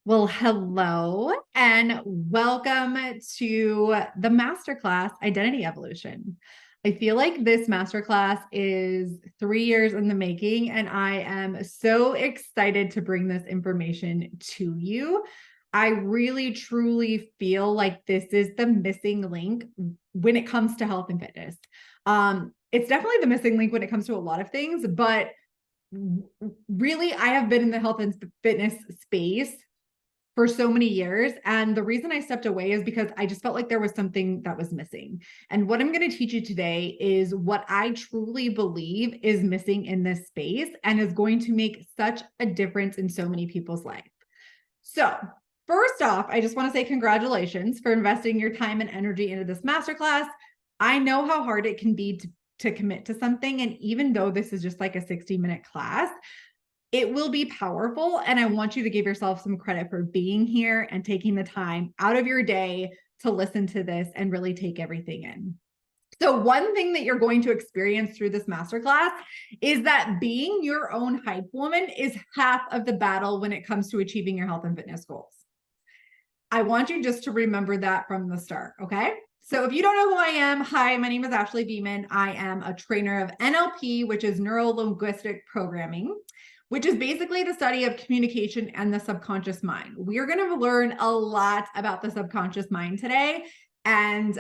Well, hello and welcome to the masterclass Identity Evolution. I feel like this masterclass is 3 years in the making, and I am so excited to bring this information to you. I really, truly feel like this is the missing link when it comes to health and fitness. It's definitely the missing link when it comes to a lot of things, but really, I have been in the health and fitness space for so many years. And the reason I stepped away is because I just felt like there was something that was missing. And what I'm going to teach you today is what I truly believe is missing in this space and is going to make such a difference in so many people's life. So, first off, I just want to say congratulations for investing your time and energy into this masterclass. I know how hard it can be to commit to something. And even though this is just like a 60-minute class, it will be powerful. And I want you to give yourself some credit for being here and taking the time out of your day to listen to this and really take everything in. So one thing that you're going to experience through this masterclass is that being your own hype woman is half of the battle when it comes to achieving your health and fitness goals. I want you just to remember that from the start, okay? So if you don't know who I am, hi, my name is Ashley Beeman. I am a trainer of NLP, which is neuro-linguistic programming, which is basically the study of communication and the subconscious mind. We are going to learn a lot about the subconscious mind today, and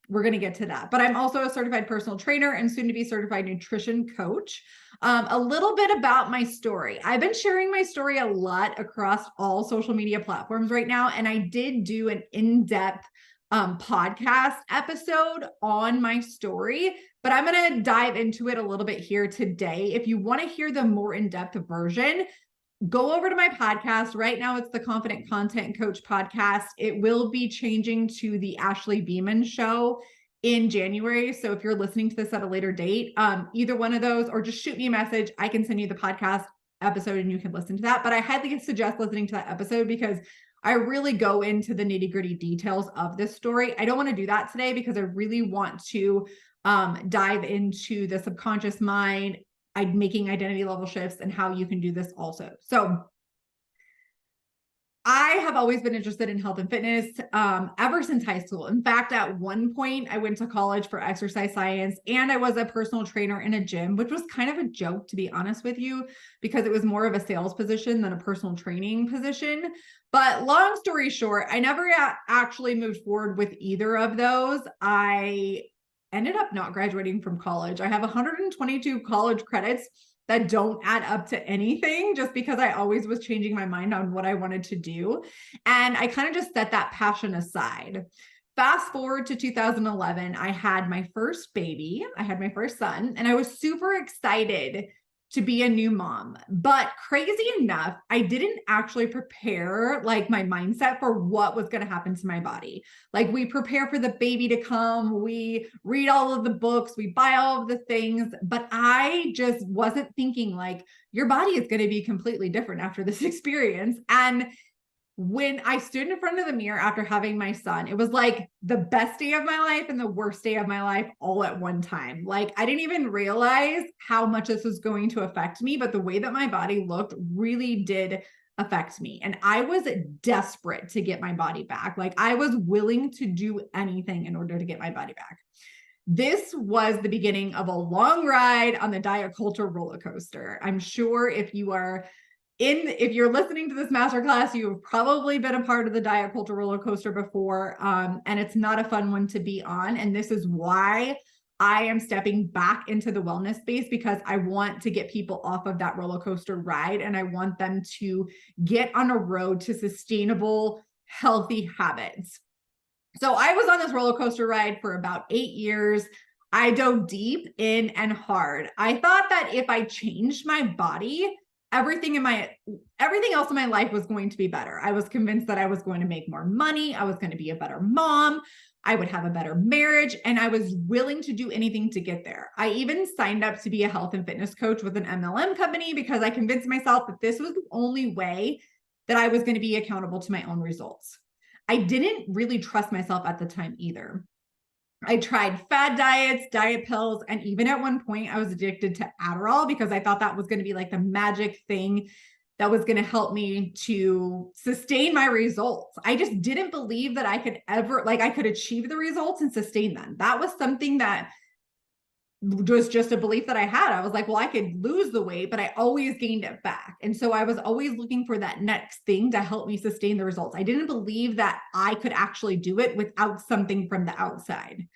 we're going to get to that. But I'm also a certified personal trainer and soon to be certified nutrition coach. A little bit about my story. I've been sharing my story a lot across all social media platforms right now, and I did do an in-depth podcast episode on my story, but I'm going to dive into it a little bit here today. If you want to hear the more in-depth version, go over to my podcast. Right now, it's the Confident Content Coach podcast. It will be changing to the Ashley Beeman Show in January. So if you're listening to this at a later date, either one of those, or just shoot me a message, I can send you the podcast episode and you can listen to that. But I highly suggest listening to that episode because I really go into the nitty-gritty details of this story. I don't want to do that today because I really want to dive into the subconscious mind, making identity level shifts, and how you can do this also. So I have always been interested in health and fitness ever since high school. In fact, at one point, I went to college for exercise science and I was a personal trainer in a gym, which was kind of a joke, to be honest with you, because it was more of a sales position than a personal training position. But long story short, I never actually moved forward with either of those. I ended up not graduating from college. I have 122 college credits that don't add up to anything just because I always was changing my mind on what I wanted to do. And I kind of just set that passion aside. Fast forward to 2011, I had my first baby. I had my first son, and I was super excited to be a new mom. But crazy enough, I didn't actually prepare like my mindset for what was going to happen to my body. Like we prepare for the baby to come, we read all of the books, we buy all of the things, but I just wasn't thinking like your body is going to be completely different after this experience. And when I stood in front of the mirror after having my son, it was like the best day of my life and the worst day of my life all at one time. Like I didn't even realize how much this was going to affect me, but the way that my body looked really did affect me. And I was desperate to get my body back. Like I was willing to do anything in order to get my body back. This was the beginning of a long ride on the diet culture roller coaster. I'm sure if you're listening to this masterclass, you've probably been a part of the diet culture roller coaster before, and it's not a fun one to be on. And this is why I am stepping back into the wellness space, because I want to get people off of that roller coaster ride, and I want them to get on a road to sustainable, healthy habits. So I was on this roller coaster ride for about 8 years. I dove deep in and hard. I thought that if I changed my body, everything else in my life was going to be better. I was convinced that I was going to make more money. I was going to be a better mom. I would have a better marriage, and I was willing to do anything to get there. I even signed up to be a health and fitness coach with an MLM company because I convinced myself that this was the only way that I was going to be accountable to my own results. I didn't really trust myself at the time either. I tried fad diets, diet pills, and even at one point I was addicted to Adderall because I thought that was going to be like the magic thing that was going to help me to sustain my results. I just didn't believe that I could ever, like I could achieve the results and sustain them. That was something that was just a belief that I had. I was like, well, I could lose the weight, but I always gained it back. And so I was always looking for that next thing to help me sustain the results. I didn't believe that I could actually do it without something from the outside.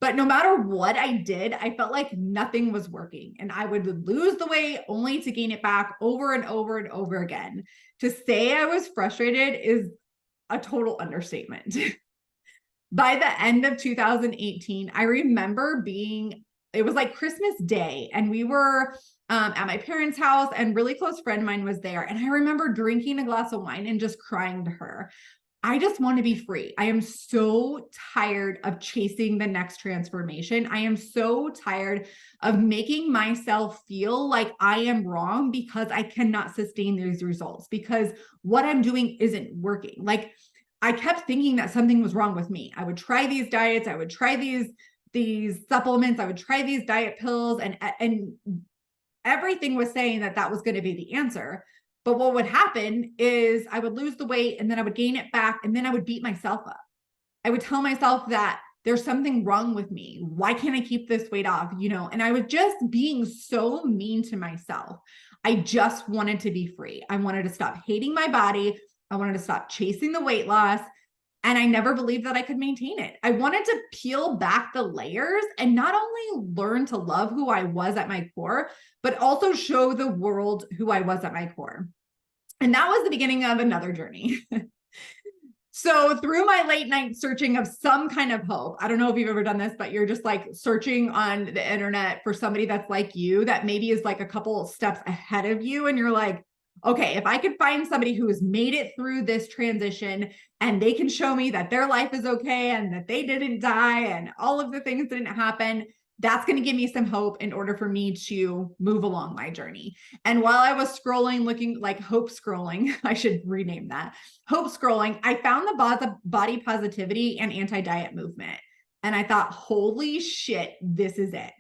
But no matter what I did, I felt like nothing was working. And I would lose the weight only to gain it back over and over and over again. To say I was frustrated is a total understatement. By the end of 2018, I remember it was like Christmas Day, and we were at my parents' house, and a really close friend of mine was there. And I remember drinking a glass of wine and just crying to her. I just want to be free. I am so tired of chasing the next transformation. I am so tired of making myself feel like I am wrong because I cannot sustain these results, because what I'm doing isn't working. Like, I kept thinking that something was wrong with me. I would try these diets, I would try these supplements, I would try these diet pills, and everything was saying that that was going to be the answer. But what would happen is I would lose the weight, and then I would gain it back, and then I would beat myself up. I would tell myself that there's something wrong with me. Why can't I keep this weight off? And I was just being so mean to myself. I just wanted to be free. I wanted to stop hating my body. I wanted to stop chasing the weight loss. And I never believed that I could maintain it. I wanted to peel back the layers and not only learn to love who I was at my core, but also show the world who I was at my core. And that was the beginning of another journey. So through my late night searching of some kind of hope, I don't know if you've ever done this, but you're just like searching on the internet for somebody that's like you, that maybe is like a couple steps ahead of you. And you're like, okay, if I could find somebody who has made it through this transition and they can show me that their life is okay and that they didn't die and all of the things didn't happen, that's going to give me some hope in order for me to move along my journey. And while I was scrolling, looking like hope scrolling, I should rename that, hope scrolling, I found the body positivity and anti-diet movement. And I thought, holy shit, this is it.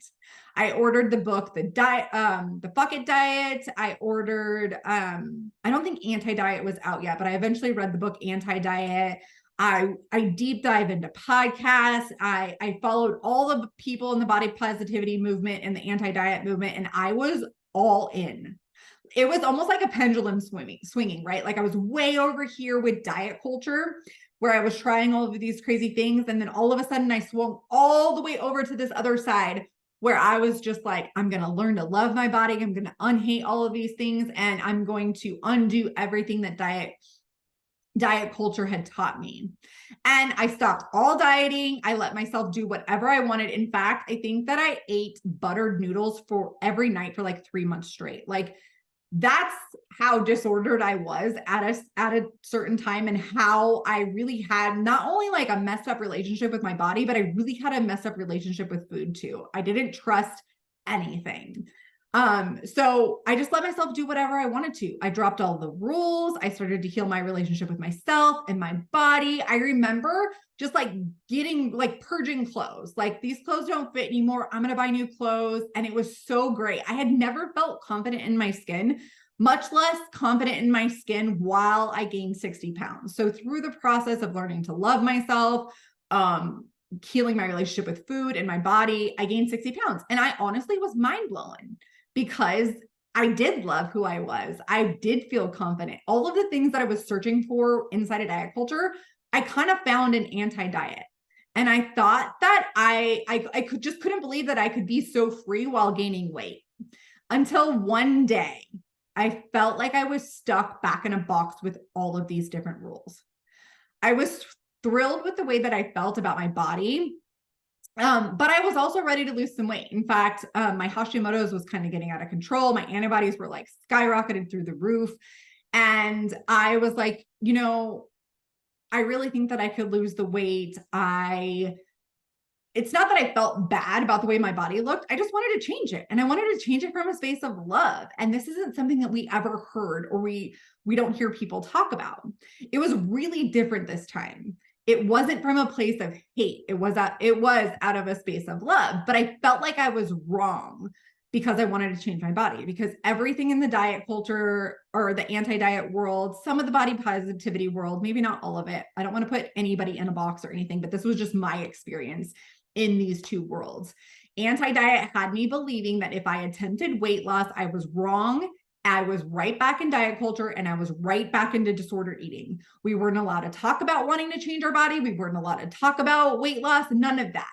I ordered the book, the Fuck It Diet. I ordered, I don't think Anti-Diet was out yet, but I eventually read the book Anti-Diet. I deep dive into podcasts. I followed all the people in the body positivity movement and the anti-diet movement, and I was all in. It was almost like a pendulum swinging, right? Like I was way over here with diet culture, where I was trying all of these crazy things. And then all of a sudden I swung all the way over to this other side, where I was just like, I'm going to learn to love my body. I'm going to unhate all of these things. And I'm going to undo everything that diet culture had taught me. And I stopped all dieting. I let myself do whatever I wanted. In fact, I think that I ate buttered noodles for every night for like 3 months straight. Like, that's how disordered I was at a certain time, and how I really had not only like a messed up relationship with my body, but I really had a messed up relationship with food too. I didn't trust anything. So I just let myself do whatever I wanted to. I dropped all the rules. I started to heal my relationship with myself and my body. I remember just like purging clothes. Like, these clothes don't fit anymore. I'm going to buy new clothes. And it was so great. I had never felt confident in my skin, much less confident in my skin while I gained 60 pounds. So through the process of learning to love myself, healing my relationship with food and my body, I gained 60 pounds. And I honestly was mind blown, because I did love who I was. I did feel confident. All of the things that I was searching for inside of diet culture, I kind of found an anti-diet. And I thought that I couldn't believe that I could be so free while gaining weight, until one day I felt like I was stuck back in a box with all of these different rules. I was thrilled with the way that I felt about my body. But I was also ready to lose some weight. In fact, my Hashimoto's was kind of getting out of control. My antibodies were like skyrocketed through the roof. And I was like, I really think that I could lose the weight. It's not that I felt bad about the way my body looked. I just wanted to change it. And I wanted to change it from a space of love. And this isn't something that we ever heard, or we don't hear people talk about. It was really different this time. It wasn't from a place of hate. It was out of a space of love, but I felt like I was wrong because I wanted to change my body, because everything in the diet culture or the anti-diet world, some of the body positivity world, maybe not all of it. I don't want to put anybody in a box or anything, but this was just my experience in these two worlds. Anti-diet had me believing that if I attempted weight loss, I was wrong. I was right back in diet culture and I was right back into disordered eating. We weren't allowed to talk about wanting to change our body. We weren't allowed to talk about weight loss, none of that.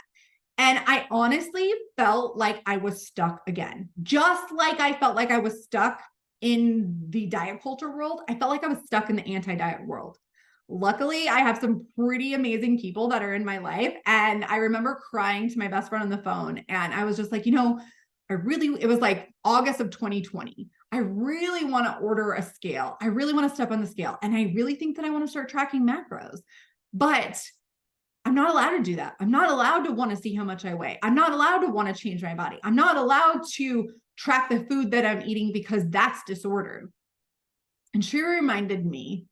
And I honestly felt like I was stuck again. Just like I felt like I was stuck in the diet culture world, I felt like I was stuck in the anti-diet world. Luckily, I have some pretty amazing people that are in my life. And I remember crying to my best friend on the phone. And I was just like, it was like August of 2020. I really want to order a scale. I really want to step on the scale. And I really think that I want to start tracking macros. But I'm not allowed to do that. I'm not allowed to want to see how much I weigh. I'm not allowed to want to change my body. I'm not allowed to track the food that I'm eating because that's disordered. And she reminded me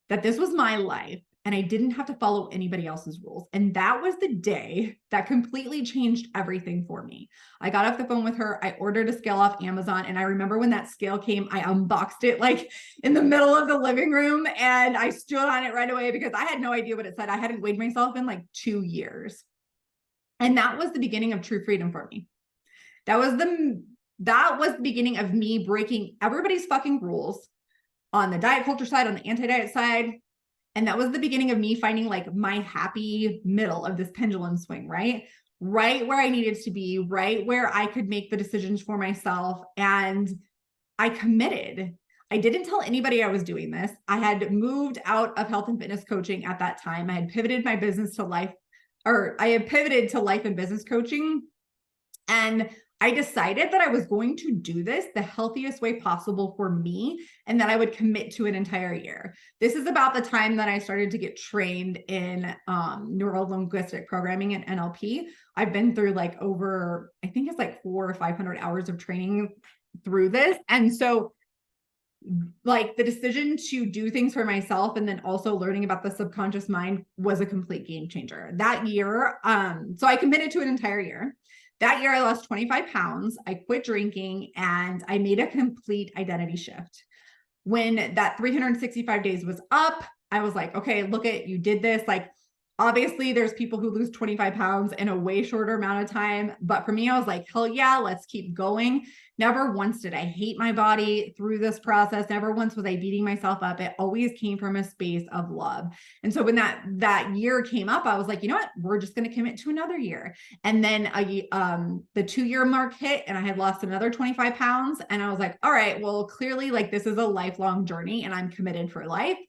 that this was my life and I didn't have to follow anybody else's rules. And that was the day that completely changed everything for me. I got off the phone with her. I ordered a scale off Amazon. And I remember when that scale came, I unboxed it like in the middle of the living room and I stood on it right away because I had no idea what it said. I hadn't weighed myself in like 2 years. And that was the beginning of true freedom for me. That was the beginning of me breaking everybody's fucking rules on the diet culture side, on the anti-diet side. And that was the beginning of me finding like my happy middle of this pendulum swing, right? Right where I needed to be, right where I could make the decisions for myself. And I committed. I didn't tell anybody I was doing this. I had moved out of health and fitness coaching at that time. I had pivoted my business to life, or I had pivoted to life and business coaching. And I decided that I was going to do this the healthiest way possible for me and that I would commit to an entire year. This is about the time that I started to get trained in neuro-linguistic programming and NLP. I've been through like over, I think it's like 400 or 500 hours of training through this. And so like the decision to do things for myself and then also learning about the subconscious mind was a complete game changer. That year, so I committed to an entire year. That year, I lost 25 pounds. I quit drinking and I made a complete identity shift. When that 365 days was up, I was like, okay, look at, you did this. Like, obviously there's people who lose 25 pounds in a way shorter amount of time. But for me, I was like, hell yeah, let's keep going. Never once did I hate my body through this process. Never once was I beating myself up. It always came from a space of love. And so when that year came up, I was like, you know what? We're just going to commit to another year. And then the 2-year mark hit and I had lost another 25 pounds. And I was like, all right, well, clearly like this is a lifelong journey and I'm committed for life.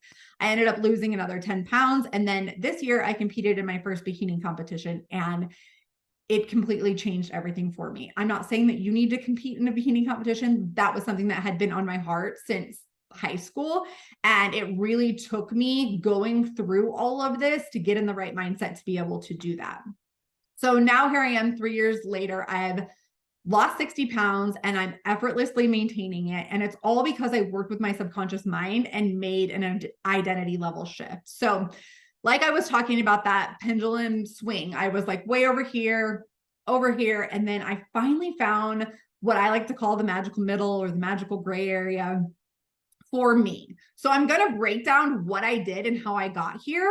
I ended up losing another 10 pounds. And then this year I competed in my first bikini competition and it completely changed everything for me. I'm not saying that you need to compete in a bikini competition. That was something that had been on my heart since high school. And it really took me going through all of this to get in the right mindset to be able to do that. So now here I am 3 years later, I've lost 60 pounds and I'm effortlessly maintaining it. And it's all because I worked with my subconscious mind and made an identity level shift. So like I was talking about that pendulum swing, I was like way over here. And then I finally found what I like to call the magical middle or the magical gray area for me. So I'm going to break down what I did and how I got here.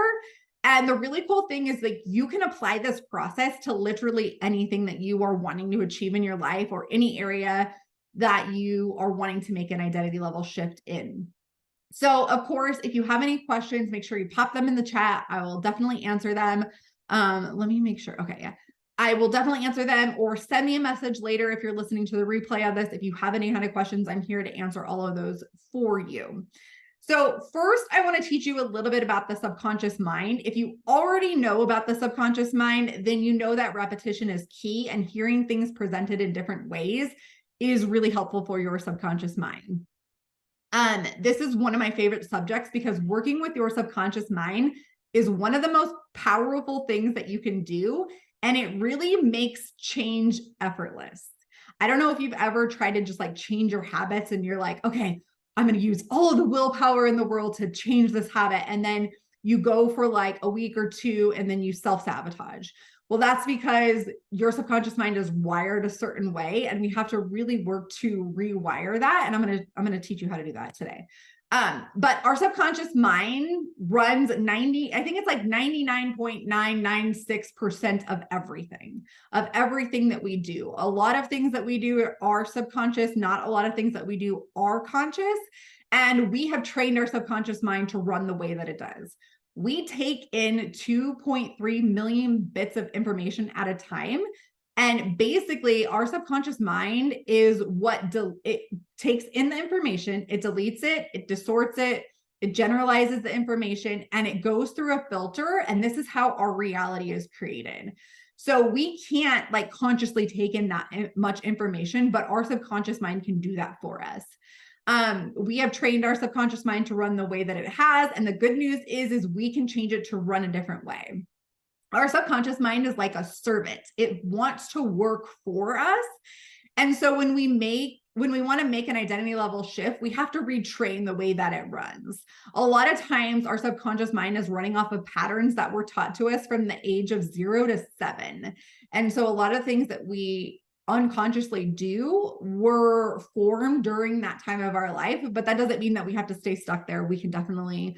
And the really cool thing is like you can apply this process to literally anything that you are wanting to achieve in your life or any area that you are wanting to make an identity level shift in. So of course, if you have any questions, make sure you pop them in the chat. I will definitely answer them. Let me make sure. Okay. Yeah. I will definitely answer them or send me a message later if you're listening to the replay of this. If you have any kind of questions, I'm here to answer all of those for you. So first, I want to teach you a little bit about the subconscious mind. If you already know about the subconscious mind, then you know that repetition is key and hearing things presented in different ways is really helpful for your subconscious mind. This is one of my favorite subjects because working with your subconscious mind is one of the most powerful things that you can do. And it really makes change effortless. I don't know if you've ever tried to just like change your habits and you're like, okay, I'm going to use all of the willpower in the world to change this habit. And then you go for like a week or two and then you self-sabotage. Well, that's because your subconscious mind is wired a certain way, and we have to really work to rewire that. And I'm gonna teach you how to do that today. But our subconscious mind runs 90, I think it's like 99.996% of everything that we do. A lot of things that we do are subconscious, not a lot of things that we do are conscious. And we have trained our subconscious mind to run the way that it does. We take in 2.3 million bits of information at a time. And basically, our subconscious mind is what it takes in the information, it deletes it, it distorts it, it generalizes the information, and it goes through a filter. And this is how our reality is created. So we can't like consciously take in that much information, but our subconscious mind can do that for us. We have trained our subconscious mind to run the way that it has. And the good news is we can change it to run a different way. Our subconscious mind is like a servant. It wants to work for us. And so when we want to make an identity level shift, we have to retrain the way that it runs. A lot of times our subconscious mind is running off of patterns that were taught to us from the age of 0 to 7. And so a lot of things that we unconsciously do were formed during that time of our life, but that doesn't mean that we have to stay stuck there. We can definitely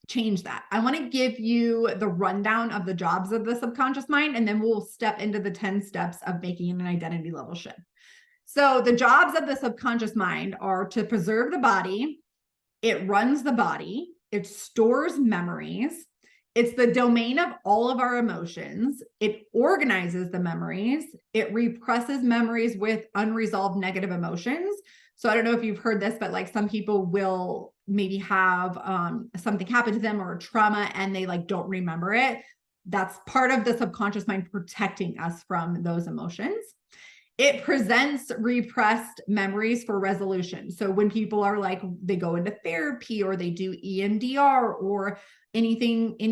change that. I want to give you the rundown of the jobs of the subconscious mind, and then we'll step into the 10 steps of making an identity level shift. So the jobs of the subconscious mind are to preserve the body. It runs the body. It stores memories. It's the domain of all of our emotions. It organizes the memories. It represses memories with unresolved negative emotions. So I don't know if you've heard this, but like some people will maybe have something happen to them or a trauma and they like don't remember it. That's part of the subconscious mind protecting us from those emotions. It presents repressed memories for resolution. So when people are like, they go into therapy or they do EMDR or any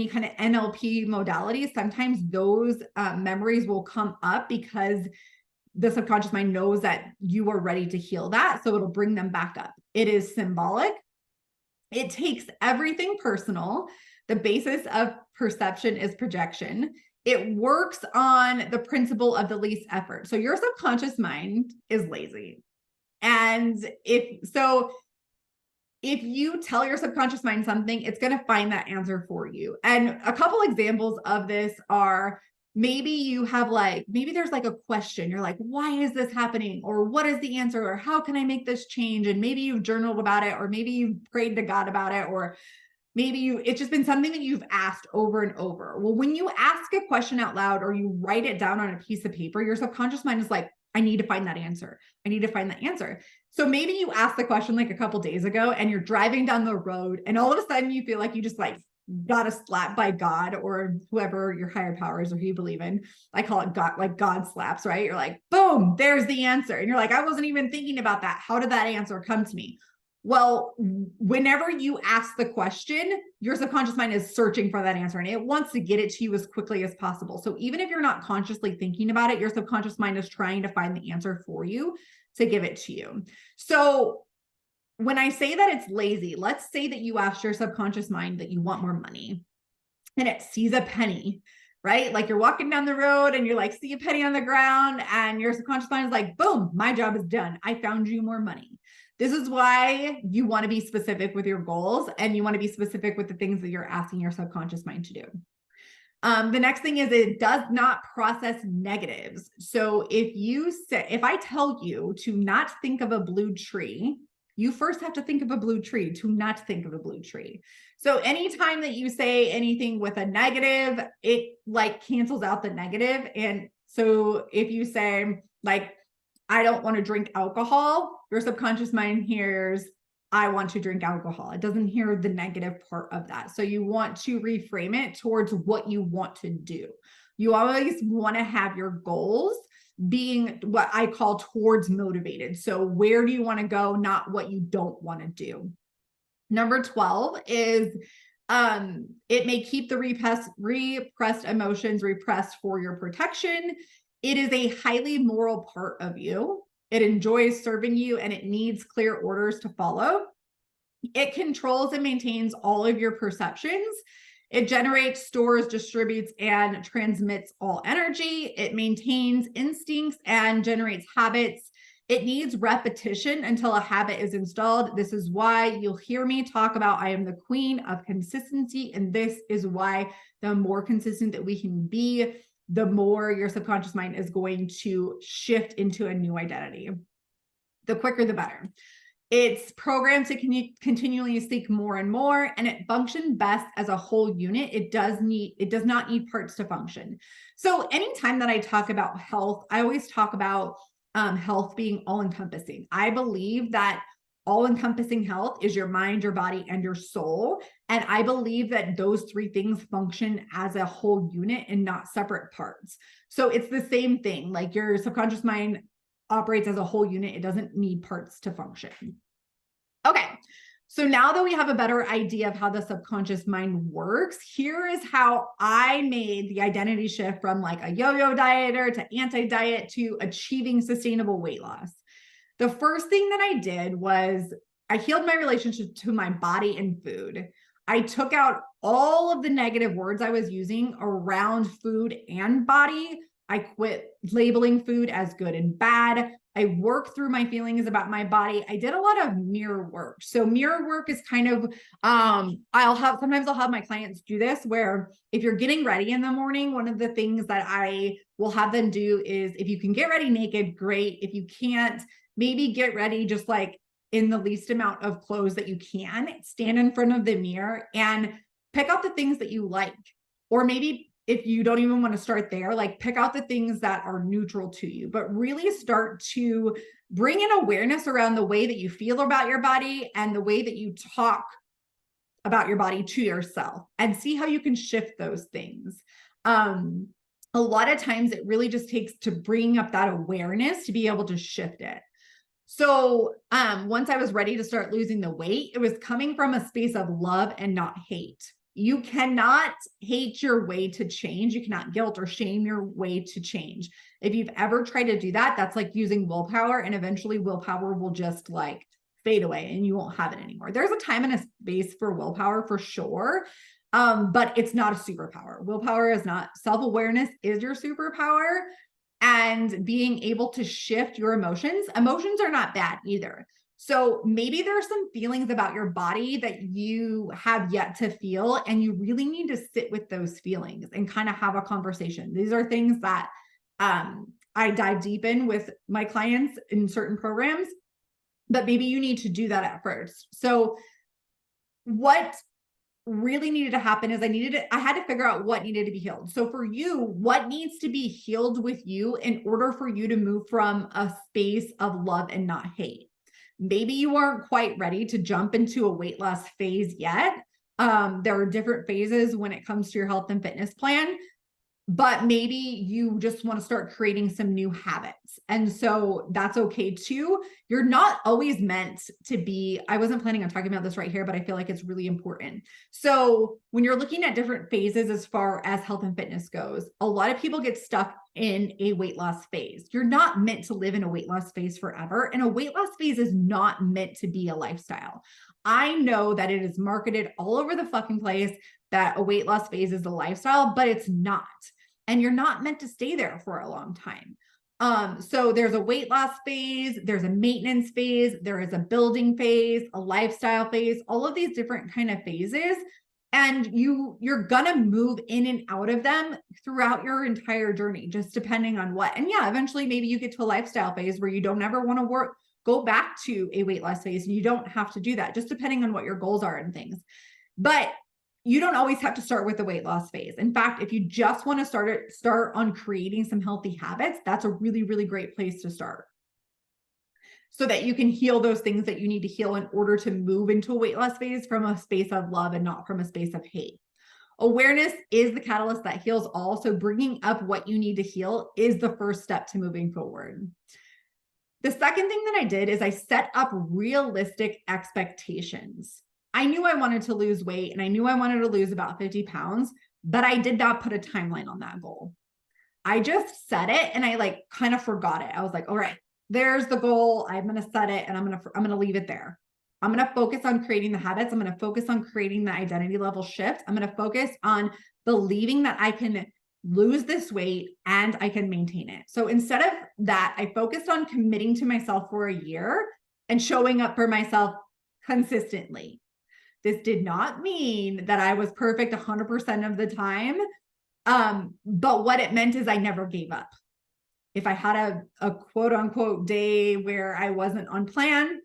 kind of NLP modalities, sometimes those memories will come up because the subconscious mind knows that you are ready to heal that. So it'll bring them back up. It is symbolic. It takes everything personal. The basis of perception is projection. It works on the principle of the least effort. So your subconscious mind is lazy. And if you tell your subconscious mind something, it's going to find that answer for you. And a couple examples of this are maybe there's like a question. You're like, why is this happening? Or what is the answer? Or how can I make this change? And maybe you've journaled about it, or maybe you've prayed to God about it, or maybe it's just been something that you've asked over and over. Well, when you ask a question out loud or you write it down on a piece of paper, your subconscious mind is like, I need to find that answer. I need to find that answer. So maybe you asked the question like a couple days ago and you're driving down the road and all of a sudden you feel like you just like got a slap by God or whoever your higher powers or who you believe in. I call it God, like God slaps, right? You're like, boom, there's the answer. And you're like, I wasn't even thinking about that. How did that answer come to me? Well, whenever you ask the question, your subconscious mind is searching for that answer and it wants to get it to you as quickly as possible. So even if you're not consciously thinking about it, your subconscious mind is trying to find the answer for you to give it to you. So when I say that it's lazy, let's say that you asked your subconscious mind that you want more money and it sees a penny, right? Like you're walking down the road and you're like, see a penny on the ground and your subconscious mind is like, boom, my job is done. I found you more money. This is why you want to be specific with your goals and you want to be specific with the things that you're asking your subconscious mind to do. The next thing is it does not process negatives. So if I tell you to not think of a blue tree, you first have to think of a blue tree to not think of a blue tree. So anytime that you say anything with a negative, it like cancels out the negative. And so if you say like, I don't want to drink alcohol, your subconscious mind hears, I want to drink alcohol. It doesn't hear the negative part of that. So you want to reframe it towards what you want to do. You always want to have your goals being what I call towards motivated. So where do you want to go, not what you don't want to do. Number 12 is it may keep the repressed emotions repressed for your protection. It is a highly moral part of you. It enjoys serving you and it needs clear orders to follow. It controls and maintains all of your perceptions. It generates, stores, distributes, and transmits all energy. It maintains instincts and generates habits. It needs repetition until a habit is installed. This is why you'll hear me talk about I am the queen of consistency. And this is why the more consistent that we can be, the more your subconscious mind is going to shift into a new identity. The quicker, the better. It's programmed to continually seek more and more, and it functions best as a whole unit. It does not need parts to function. So anytime that I talk about health, I always talk about health being all-encompassing. I believe that all-encompassing health is your mind, your body, and your soul. And I believe that those three things function as a whole unit and not separate parts. So it's the same thing. Like your subconscious mind operates as a whole unit. It doesn't need parts to function. Okay, so now that we have a better idea of how the subconscious mind works, here is how I made the identity shift from like a yo-yo dieter to anti-diet to achieving sustainable weight loss. The first thing that I did was I healed my relationship to my body and food. I took out all of the negative words I was using around food and body. I quit labeling food as good and bad. I worked through my feelings about my body. I did a lot of mirror work. So mirror work is kind of, sometimes I'll have my clients do this where if you're getting ready in the morning, one of the things that I will have them do is if you can get ready naked, great. If you can't, maybe get ready just like in the least amount of clothes that you can, stand in front of the mirror and pick out the things that you like. Or maybe if you don't even want to start there, like pick out the things that are neutral to you, but really start to bring in awareness around the way that you feel about your body and the way that you talk about your body to yourself and see how you can shift those things. A lot of times it really just takes to bring up that awareness to be able to shift it. So once I was ready to start losing the weight, it was coming from a space of love and not hate. You cannot hate your way to change. You cannot guilt or shame your way to change. If you've ever tried to do that, that's like using willpower, and eventually willpower will just like fade away and you won't have it anymore. There's a time and a space for willpower for sure. But it's not a superpower. Willpower is not. Self-awareness is your superpower. And being able to shift your emotions. Emotions are not bad either. So maybe there are some feelings about your body that you have yet to feel, and you really need to sit with those feelings and kind of have a conversation. These are things that I dive deep in with my clients in certain programs, but maybe you need to do that at first. So what really needed to happen is I had to figure out what needed to be healed. So for you, what needs to be healed with you in order for you to move from a space of love and not hate? Maybe you aren't quite ready to jump into a weight loss phase yet. There are different phases when it comes to your health and fitness plan, but maybe you just want to start creating some new habits. And so that's okay too. You're not always meant to be, I wasn't planning on talking about this right here, but I feel like it's really important. So when you're looking at different phases as far as health and fitness goes, a lot of people get stuck in a weight loss phase. You're not meant to live in a weight loss phase forever. And a weight loss phase is not meant to be a lifestyle. I know that it is marketed all over the fucking place that a weight loss phase is a lifestyle, but it's not. And you're not meant to stay there for a long time. So there's a weight loss phase, there's a maintenance phase, there is a building phase, a lifestyle phase, all of these different kind of phases. And you're gonna move in and out of them throughout your entire journey, just depending on what. And yeah, eventually maybe you get to a lifestyle phase where you don't ever want to go back to a weight loss phase, and you don't have to do that, just depending on what your goals are and things. But you don't always have to start with the weight loss phase. In fact, if you just want to start on creating some healthy habits, that's a really, really great place to start, so that you can heal those things that you need to heal in order to move into a weight loss phase from a space of love and not from a space of hate. Awareness is the catalyst that heals all. So bringing up what you need to heal is the first step to moving forward. The second thing that I did is I set up realistic expectations. I knew I wanted to lose weight, and I knew I wanted to lose about 50 pounds, but I did not put a timeline on that goal. I just set it and I like kind of forgot it. I was like, all right, there's the goal. I'm going to set it and I'm going to leave it there. I'm going to focus on creating the habits. I'm going to focus on creating the identity level shift. I'm going to focus on believing that I can lose this weight and I can maintain it. So instead of that, I focused on committing to myself for a year and showing up for myself consistently. This did not mean that I was perfect 100% of the time. But what it meant is I never gave up. If I had a quote unquote day where I wasn't on plan,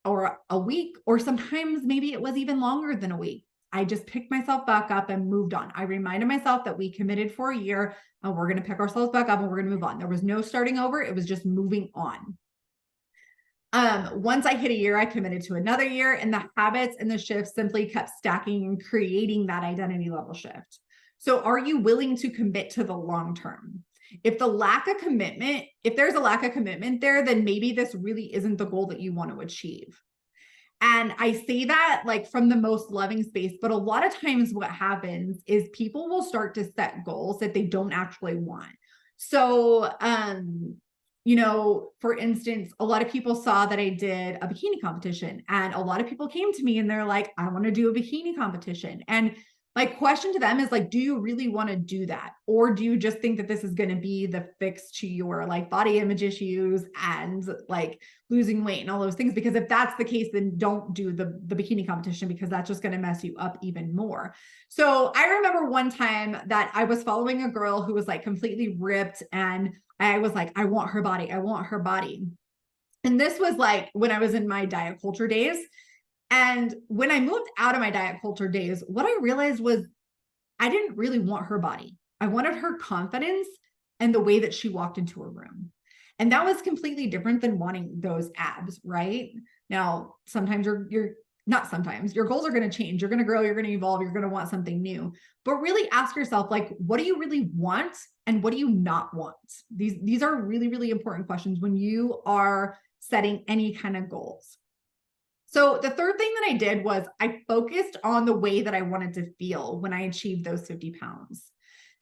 or a week, or sometimes maybe it was even longer than a week, I just picked myself back up and moved on. I reminded myself that we committed for a year and we're going to pick ourselves back up and we're going to move on. There was no starting over. It was just moving on. Once I hit a year, I committed to another year, and the habits and the shifts simply kept stacking and creating that identity level shift. So are you willing to commit to the long term? If there's a lack of commitment there, then maybe this really isn't the goal that you want to achieve. And I say that like from the most loving space, but a lot of times what happens is people will start to set goals that they don't actually want. So, for instance, a lot of people saw that I did a bikini competition, and a lot of people came to me and they're like, I want to do a bikini competition. And my question to them is like, do you really want to do that? Or do you just think that this is going to be the fix to your like body image issues and like losing weight and all those things? Because if that's the case, then don't do the bikini competition, because that's just going to mess you up even more. So I remember one time that I was following a girl who was like completely ripped, and I was like, I want her body. I want her body. And this was like when I was in my diet culture days. And when I moved out of my diet culture days, what I realized was I didn't really want her body. I wanted her confidence and the way that she walked into a room. And that was completely different than wanting those abs, right? Now, sometimes your goals are going to change. You're going to grow, you're going to evolve, you're going to want something new. But really ask yourself, like, what do you really want and what do you not want? These are really, really important questions when you are setting any kind of goals. So the third thing that I did was I focused on the way that I wanted to feel when I achieved those 50 pounds.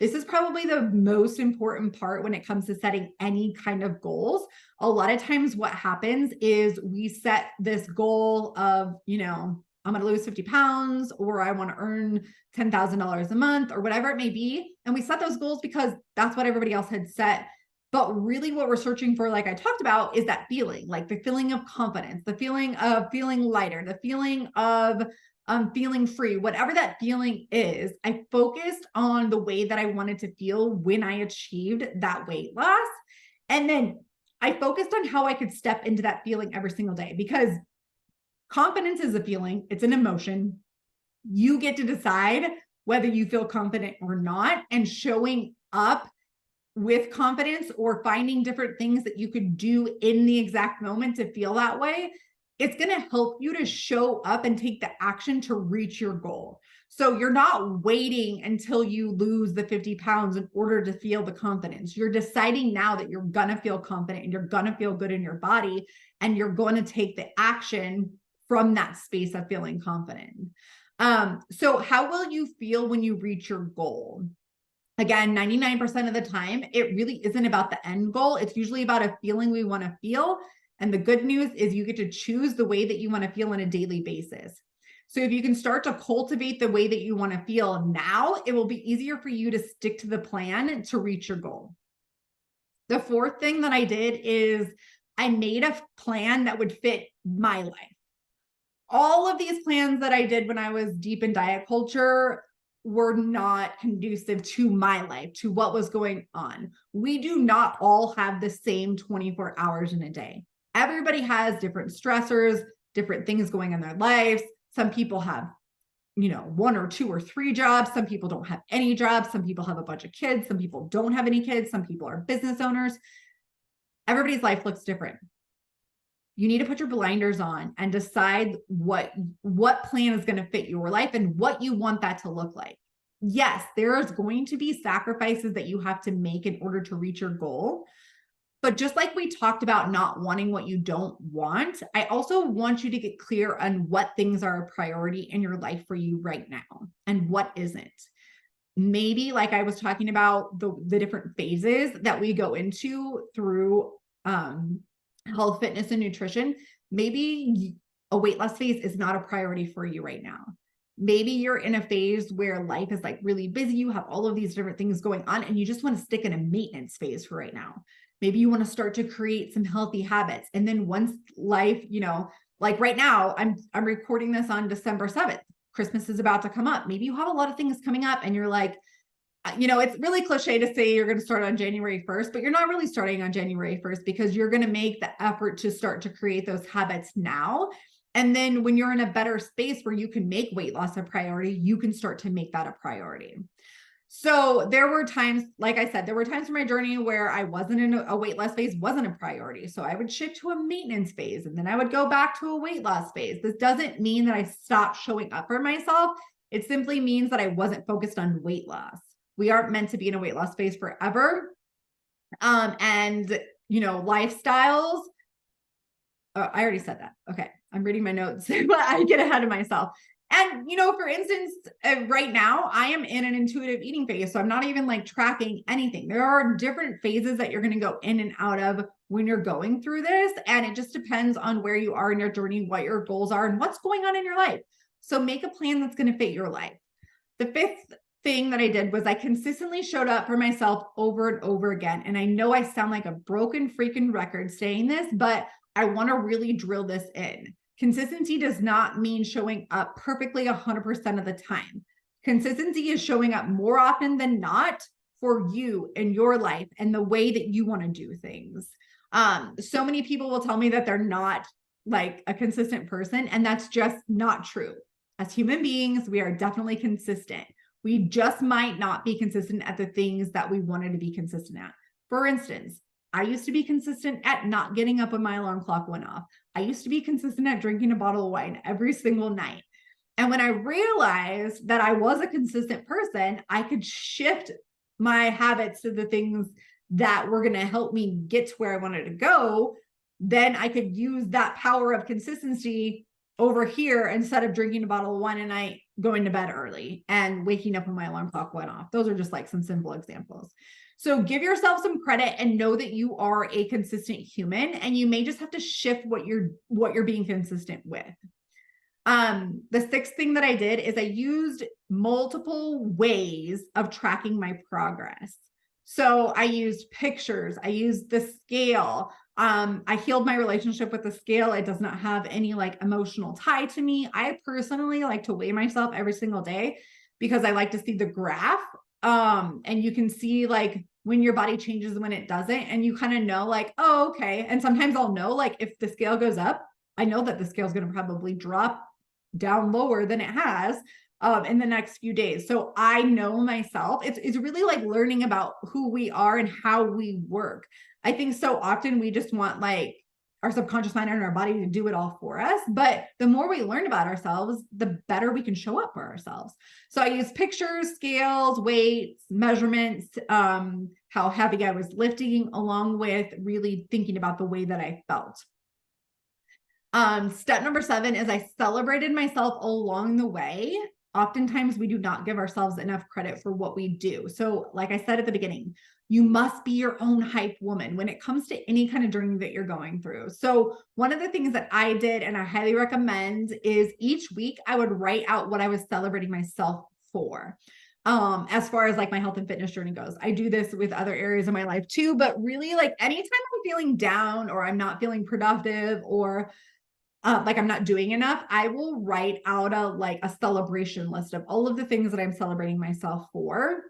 This is probably the most important part when it comes to setting any kind of goals. A lot of times what happens is we set this goal of, I'm going to lose 50 pounds, or I want to earn $10,000 a month, or whatever it may be. And we set those goals because that's what everybody else had set. But really what we're searching for, like I talked about, is that feeling, like the feeling of confidence, the feeling of feeling lighter, the feeling of feeling free, whatever that feeling is. I focused on the way that I wanted to feel when I achieved that weight loss. And then I focused on how I could step into that feeling every single day, because confidence is a feeling, it's an emotion. You get to decide whether you feel confident or not, and showing up with confidence or finding different things that you could do in the exact moment to feel that way, it's going to help you to show up and take the action to reach your goal. So you're not waiting until you lose the 50 pounds in order to feel the confidence. You're deciding now that you're going to feel confident and you're going to feel good in your body, and you're going to take the action from that space of feeling confident. So how will you feel when you reach your goal? Again, 99% of the time, it really isn't about the end goal. It's usually about a feeling we want to feel. And the good news is you get to choose the way that you want to feel on a daily basis. So if you can start to cultivate the way that you want to feel now, it will be easier for you to stick to the plan to reach your goal. The fourth thing that I did is I made a plan that would fit my life. All of these plans that I did when I was deep in diet culture were not conducive to my life, to what was going on. We do not all have the same 24 hours in a day. Everybody has different stressors, different things going in their lives. Some people have, 1 or 2 or 3 jobs. Some people don't have any jobs. Some people have a bunch of kids. Some people don't have any kids. Some people are business owners. Everybody's life looks different. You need to put your blinders on and decide what plan is going to fit your life and what you want that to look like. Yes, there is going to be sacrifices that you have to make in order to reach your goal. But just like we talked about not wanting what you don't want, I also want you to get clear on what things are a priority in your life for you right now and what isn't. Maybe, like I was talking about, the different phases that we go into through health, fitness, and nutrition. Maybe a weight loss phase is not a priority for you right now. Maybe you're in a phase where life is like really busy. You have all of these different things going on and you just want to stick in a maintenance phase for right now. Maybe you want to start to create some healthy habits. And then once life, like right now, I'm recording this on December 7th. Christmas is about to come up. Maybe you have a lot of things coming up and you're like, it's really cliche to say you're going to start on January 1st, but you're not really starting on January 1st because you're going to make the effort to start to create those habits now. And then when you're in a better space where you can make weight loss a priority, you can start to make that a priority. So there were times, like I said, there were times in my journey where I wasn't in a weight loss phase, wasn't a priority. So I would shift to a maintenance phase and then I would go back to a weight loss phase. This doesn't mean that I stopped showing up for myself. It simply means that I wasn't focused on weight loss. We aren't meant to be in a weight loss phase forever. And lifestyles. Oh, I already said that. Okay. I'm reading my notes, but I get ahead of myself. And, for instance, right now I am in an intuitive eating phase. So I'm not even like tracking anything. There are different phases that you're going to go in and out of when you're going through this. And it just depends on where you are in your journey, what your goals are, and what's going on in your life. So make a plan that's going to fit your life. The fifth thing that I did was I consistently showed up for myself over and over again. And I know I sound like a broken freaking record saying this, but I want to really drill this in. Consistency does not mean showing up perfectly 100% of the time. Consistency is showing up more often than not for you in your life and the way that you want to do things. So many people will tell me that they're not like a consistent person, and that's just not true. As human beings, we are definitely consistent. We just might not be consistent at the things that we wanted to be consistent at. For instance, I used to be consistent at not getting up when my alarm clock went off. I used to be consistent at drinking a bottle of wine every single night. And when I realized that I was a consistent person, I could shift my habits to the things that were going to help me get to where I wanted to go. Then I could use that power of consistency over here instead of drinking a bottle of wine a night, going to bed early and waking up when my alarm clock went off. Those are just like some simple examples. So give yourself some credit and know that you are a consistent human, and you may just have to shift what you're being consistent with. The sixth thing that I did is I used multiple ways of tracking my progress. So I used pictures, I used the scale. I healed my relationship with the scale. It does not have any like emotional tie to me. I personally like to weigh myself every single day because I like to see the graph. And you can see like when your body changes and when it doesn't, and you kind of know like, oh, okay. And sometimes I'll know like if the scale goes up, I know that the scale is going to probably drop down lower than it has in the next few days. So I know myself. It's really like learning about who we are and how we work. I think so often we just want like our subconscious mind and our body to do it all for us. But the more we learn about ourselves, the better we can show up for ourselves. So I use pictures, scales, weights, measurements, how heavy I was lifting, along with really thinking about the way that I felt. Step number 7 is I celebrated myself along the way. Oftentimes we do not give ourselves enough credit for what we do. So like I said at the beginning, you must be your own hype woman when it comes to any kind of journey that you're going through. So one of the things that I did, and I highly recommend, is each week I would write out what I was celebrating myself for. As far as like my health and fitness journey goes, I do this with other areas of my life too, but really like anytime I'm feeling down or I'm not feeling productive or like I'm not doing enough, I will write out a celebration list of all of the things that I'm celebrating myself for.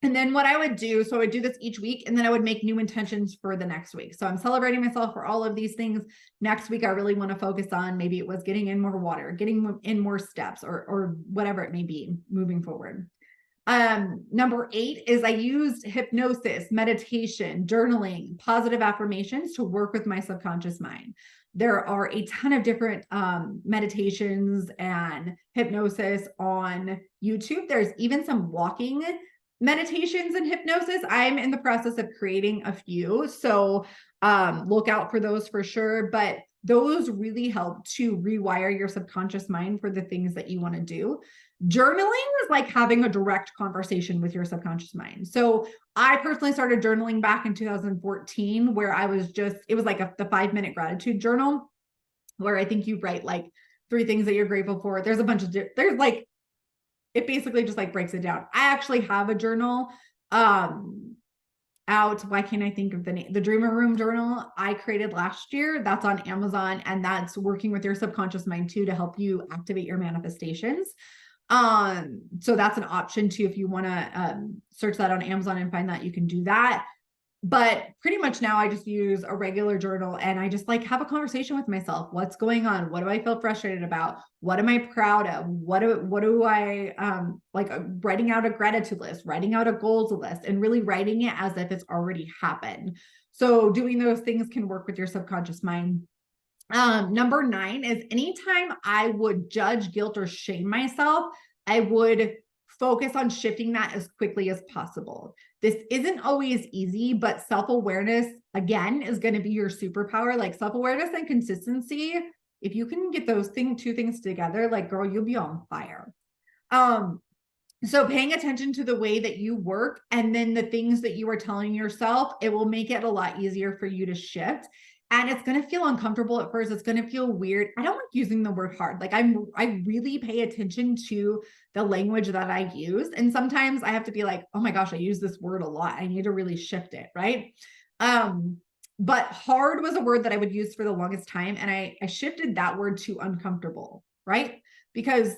And then what I would do, so I would do this each week, and then I would make new intentions for the next week. So I'm celebrating myself for all of these things. Next week, I really want to focus on, maybe it was getting in more water, getting in more steps, or whatever it may be moving forward. Number 8 is I used hypnosis, meditation, journaling, positive affirmations to work with my subconscious mind. There are a ton of different meditations and hypnosis on YouTube. There's even some walking meditations and hypnosis. I'm in the process of creating a few, so look out for those for sure. But those really help to rewire your subconscious mind for the things that you want to do. Journaling is like having a direct conversation with your subconscious mind. So I personally started journaling back in 2014, where I was it was like the 5-minute gratitude journal. where I think you write like 3 things that you're grateful for. There's a bunch of, there's like, it basically just like breaks it down. I actually have a journal out. Why can't I think of the name? The Dreamer Room journal I created last year. That's on Amazon, and that's working with your subconscious mind too to help you activate your manifestations. So that's an option too. If you want to search that on Amazon and find that, you can do that. But pretty much now I just use a regular journal and I just like have a conversation with myself. What's going on? What do I feel frustrated about? What am I proud of? What do I like writing out a gratitude list, writing out a goals list, and really writing it as if it's already happened. So doing those things can work with your subconscious mind. Number 9 is anytime I would judge, guilt, or shame myself, I would focus on shifting that as quickly as possible. This isn't always easy, but self-awareness, again, is going to be your superpower. Like self-awareness and consistency, if you can get those 2 things together, like girl, you'll be on fire. So paying attention to the way that you work and then the things that you are telling yourself, it will make it a lot easier for you to shift. And it's going to feel uncomfortable at first. It's going to feel weird. I don't like using the word hard. Like I really pay attention to the language that I use. And sometimes I have to be like, oh my gosh, I use this word a lot. I need to really shift it. Right. But hard was a word that I would use for the longest time. And I shifted that word to uncomfortable. Right. Because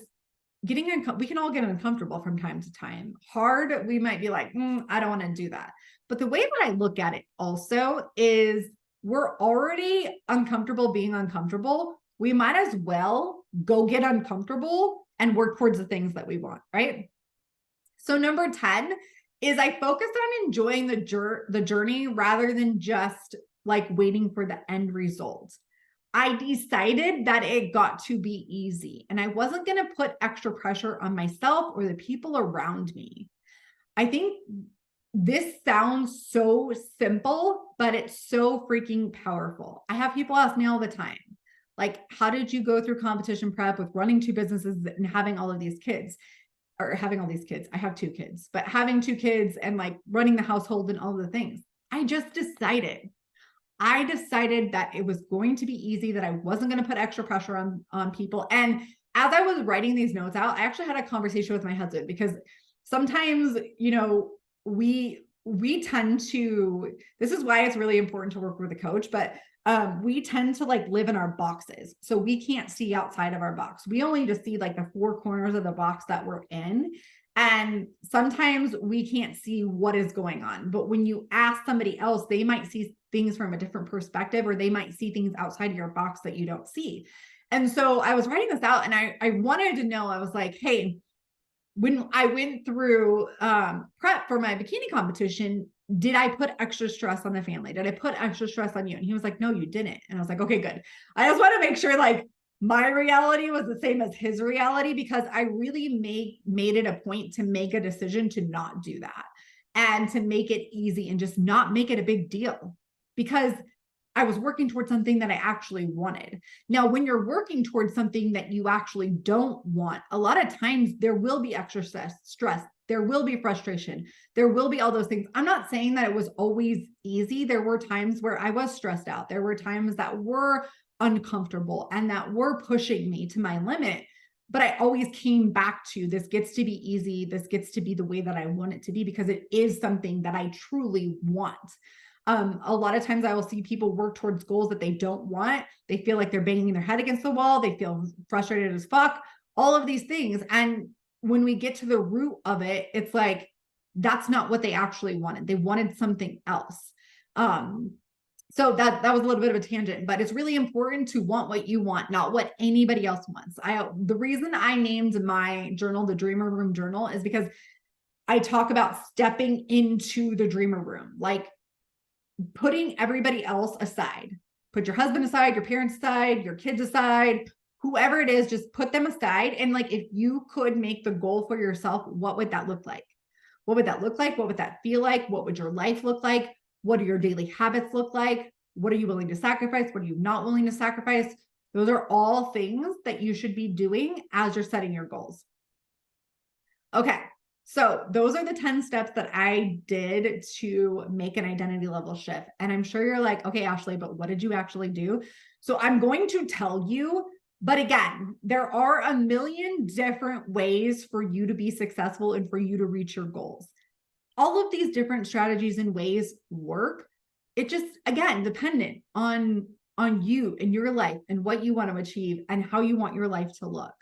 we can all get uncomfortable from time to time. Hard, we might be like, I don't want to do that. But the way that I look at it also is we're already uncomfortable being uncomfortable. We might as well go get uncomfortable and work towards the things that we want, right? So number 10 is I focus on enjoying the journey rather than just like waiting for the end result. I decided that it got to be easy and I wasn't going to put extra pressure on myself or the people around me. I think this sounds so simple, but it's so freaking powerful. I have people ask me all the time, like, how did you go through competition prep with running 2 businesses and having all of these kids? Or having all these kids. I have 2 kids, but having 2 kids and like running the household and all the things. I decided that it was going to be easy, that I wasn't going to put extra pressure on people. And as I was writing these notes out, I actually had a conversation with my husband because sometimes, you know, we tend to, this is why it's really important to work with a coach, but we tend to like live in our boxes. So we can't see outside of our box. We only just see like the 4 corners of the box that we're in. And sometimes we can't see what is going on. But when you ask somebody else, they might see things from a different perspective, or they might see things outside of your box that you don't see. And so I was writing this out and I wanted to know, I was like, hey, when I went through prep for my bikini competition, did I put extra stress on the family? Did I put extra stress on you? And he was like, no, you didn't. And I was like, okay, good. I just want to make sure like my reality was the same as his reality, because I really made it a point to make a decision to not do that and to make it easy and just not make it a big deal, because I was working towards something that I actually wanted. Now, when you're working towards something that you actually don't want, a lot of times there will be extra stress. There will be frustration. There will be all those things. I'm not saying that it was always easy. There were times where I was stressed out. There were times that were uncomfortable and that were pushing me to my limit. But I always came back to, this gets to be easy. This gets to be the way that I want it to be, because it is something that I truly want. A lot of times I will see people work towards goals that they don't want. They feel like they're banging their head against the wall. They feel frustrated as fuck, all of these things. And when we get to the root of it, it's like, that's not what they actually wanted. They wanted something else. So that was a little bit of a tangent, but it's really important to want what you want, not what anybody else wants. The reason I named my journal the Dreamer Room Journal is because I talk about stepping into the dreamer room, like putting everybody else aside. Put your husband aside, your parents aside, your kids aside, whoever it is, just put them aside. And like, if you could make the goal for yourself, what would that look like? What would that look like? What would that feel like? What would your life look like? What do your daily habits look like? What are you willing to sacrifice? What are you not willing to sacrifice? Those are all things that you should be doing as you're setting your goals. Okay. So those are the 10 steps that I did to make an identity level shift. And I'm sure you're like, okay, Ashley, but what did you actually do? So I'm going to tell you, but again, there are a million different ways for you to be successful and for you to reach your goals. All of these different strategies and ways work. It just, again, dependent on you and your life and what you want to achieve and how you want your life to look.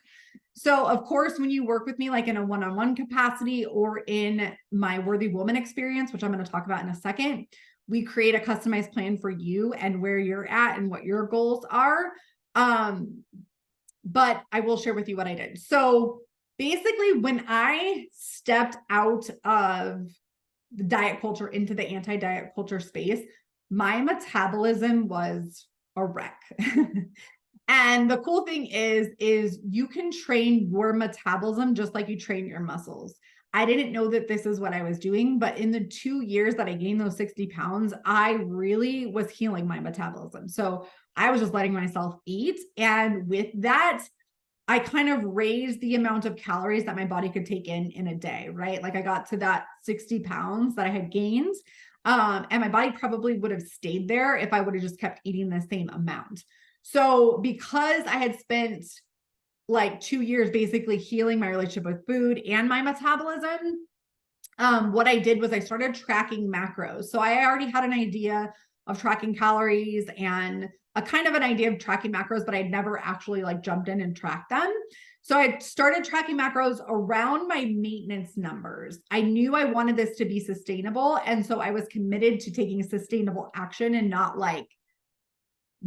So of course, when you work with me, like in a one-on-one capacity or in my Worthy Woman experience, which I'm going to talk about in a second, we create a customized plan for you and where you're at and what your goals are. But I will share with you what I did. So basically, when I stepped out of the diet culture into the anti-diet culture space, my metabolism was a wreck. And the cool thing is you can train your metabolism just like you train your muscles. I didn't know that this is what I was doing, but in the 2 years that I gained those 60 pounds, I really was healing my metabolism. So I was just letting myself eat. And with that, I kind of raised the amount of calories that my body could take in a day, right? Like I got to that 60 pounds that I had gained. And my body probably would have stayed there if I would have just kept eating the same amount. So because I had spent like 2 years basically healing my relationship with food and my metabolism, what I did was I started tracking macros. So I already had an idea of tracking calories and a kind of an idea of tracking macros, but I'd never actually like jumped in and tracked them. So I started tracking macros around my maintenance numbers. I knew I wanted this to be sustainable. And so I was committed to taking sustainable action and not like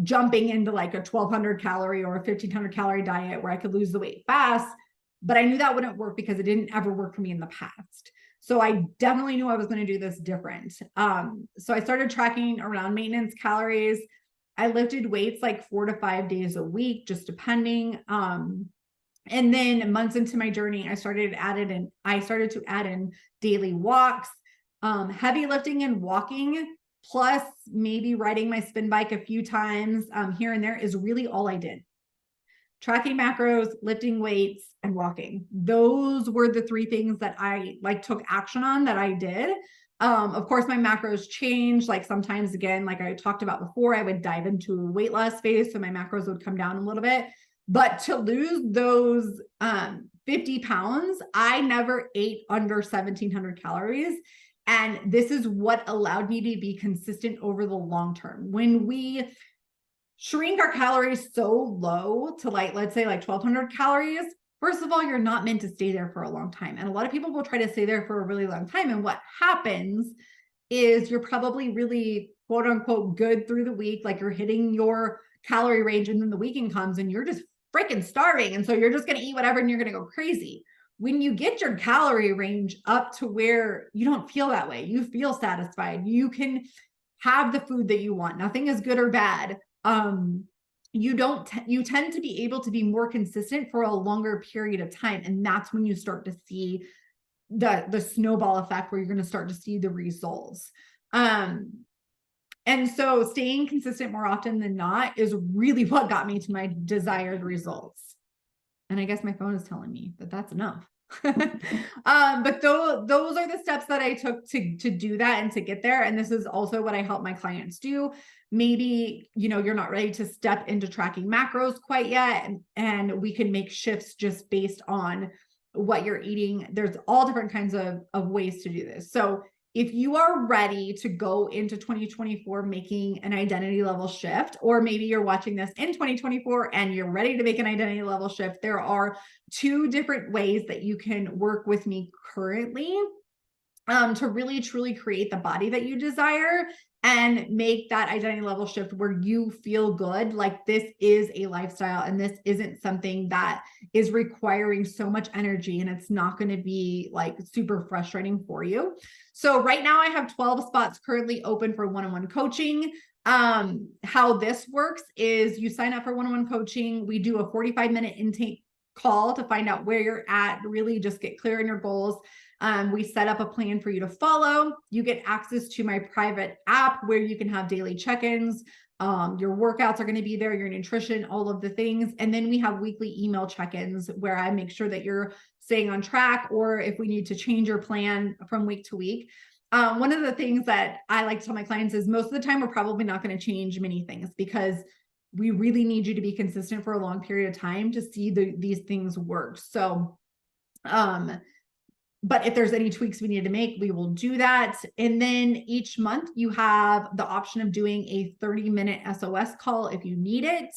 jumping into like a 1,200 calorie or a 1,500 calorie diet where I could lose the weight fast. But I knew that wouldn't work because it didn't ever work for me in the past. So I definitely knew I was going to do this different. So I started tracking around maintenance calories. I lifted weights like 4 to 5 days a week, just depending. And then months into my journey, I started to add in daily walks, heavy lifting and walking, plus maybe riding my spin bike a few times here and there is really all I did. Tracking macros, lifting weights, and walking. Those were the 3 things that I like took action on that I did. Of course, my macros changed. Like sometimes, again, like I talked about before, I would dive into a weight loss phase, so my macros would come down a little bit. But to lose those 50 pounds, I never ate under 1,700 calories. And this is what allowed me to be consistent over the long term. When we shrink our calories so low to like, let's say like 1,200 calories, first of all, you're not meant to stay there for a long time. And a lot of people will try to stay there for a really long time. And what happens is you're probably really quote unquote good through the week. Like you're hitting your calorie range and then the weekend comes and you're just freaking starving. And so you're just going to eat whatever and you're going to go crazy. When you get your calorie range up to where you don't feel that way, you feel satisfied, you can have the food that you want. Nothing is good or bad. You tend to be able to be more consistent for a longer period of time. And that's when you start to see the snowball effect where you're going to start to see the results. And so staying consistent more often than not is really what got me to my desired results. And I guess my phone is telling me that that's enough. But those are the steps that I took to do that and to get there. And this is also what I help my clients do. Maybe, you're not ready to step into tracking macros quite yet. And we can make shifts just based on what you're eating. There's all different kinds of ways to do this. So if you are ready to go into 2024 making an identity level shift, or maybe you're watching this in 2024 and you're ready to make an identity level shift, there are 2 different ways that you can work with me currently to really truly create the body that you desire and make that identity level shift where you feel good. Like this is a lifestyle and this isn't something that is requiring so much energy and it's not going to be like super frustrating for you. So right now I have 12 spots currently open for one-on-one coaching. How this works is you sign up for one-on-one coaching. We do a 45-minute intake call to find out where you're at, really just get clear on your goals. We set up a plan for you to follow. You get access to my private app where you can have daily check-ins. Your workouts are going to be there, your nutrition, all of the things. And then we have weekly email check-ins where I make sure that you're staying on track, or if we need to change your plan from week to week. One of the things that I like to tell my clients is most of the time, we're probably not going to change many things because we really need you to be consistent for a long period of time to see these things work. So, but if there's any tweaks we need to make, we will do that. And then each month you have the option of doing a 30-minute SOS call if you need it.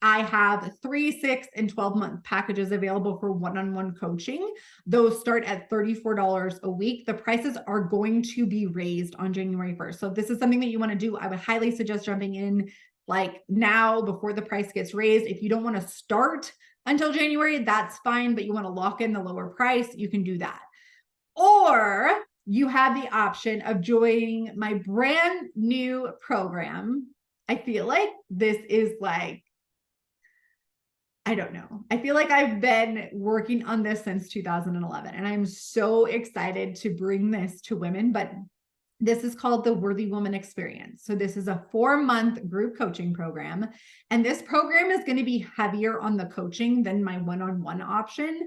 I have 3, 6, and 12-month packages available for one-on-one coaching. Those start at $34 a week. The prices are going to be raised on January 1st. So if this is something that you want to do, I would highly suggest jumping in like now before the price gets raised. If you don't want to start until January, that's fine, but you want to lock in the lower price, you can do that. Or you have the option of joining my brand new program. I feel like this is like, I don't know. I feel like I've been working on this since 2011, and I'm so excited to bring this to women, but this is called the Worthy Woman Experience. So this is a 4-month group coaching program. And this program is going to be heavier on the coaching than my one-on-one option.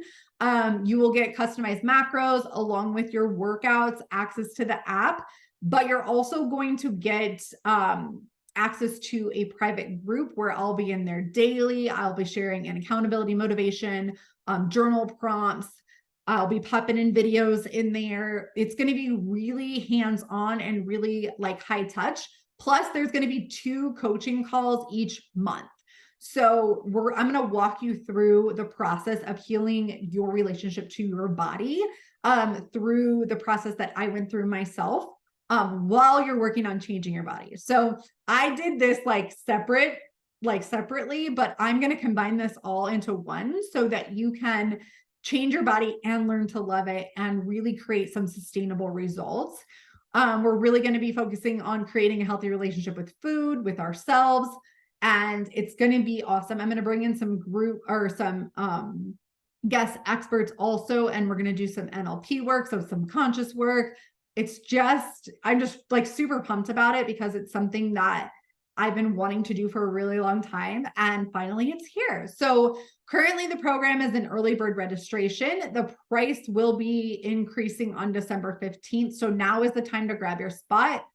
You will get customized macros along with your workouts, access to the app, but you're also going to get access to a private group where I'll be in there daily. I'll be sharing an accountability motivation, journal prompts. I'll be popping in videos in there. It's going to be really hands-on and really like high touch. Plus, there's going to be 2 coaching calls each month. So I'm going to walk you through the process of healing your relationship to your body through the process that I went through myself while you're working on changing your body. So I did this separately, but I'm going to combine this all into one so that you can change your body and learn to love it and really create some sustainable results. We're really going to be focusing on creating a healthy relationship with food, with ourselves, and it's going to be awesome. I'm going to bring in some guest experts also, and we're going to do some NLP work, so some conscious work. I'm just like super pumped about it because it's something that I've been wanting to do for a really long time. And finally, it's here. So currently the program is an early bird registration. The price will be increasing on December 15th. So now is the time to grab your spot.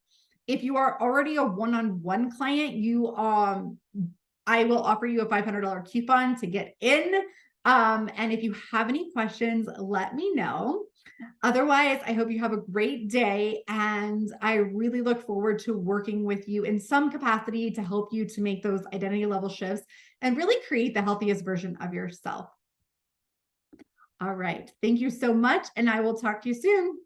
If you are already a one-on-one client, I will offer you a $500 coupon to get in. And if you have any questions, let me know. Otherwise, I hope you have a great day, and I really look forward to working with you in some capacity to help you to make those identity level shifts and really create the healthiest version of yourself. All right. Thank you so much, and I will talk to you soon.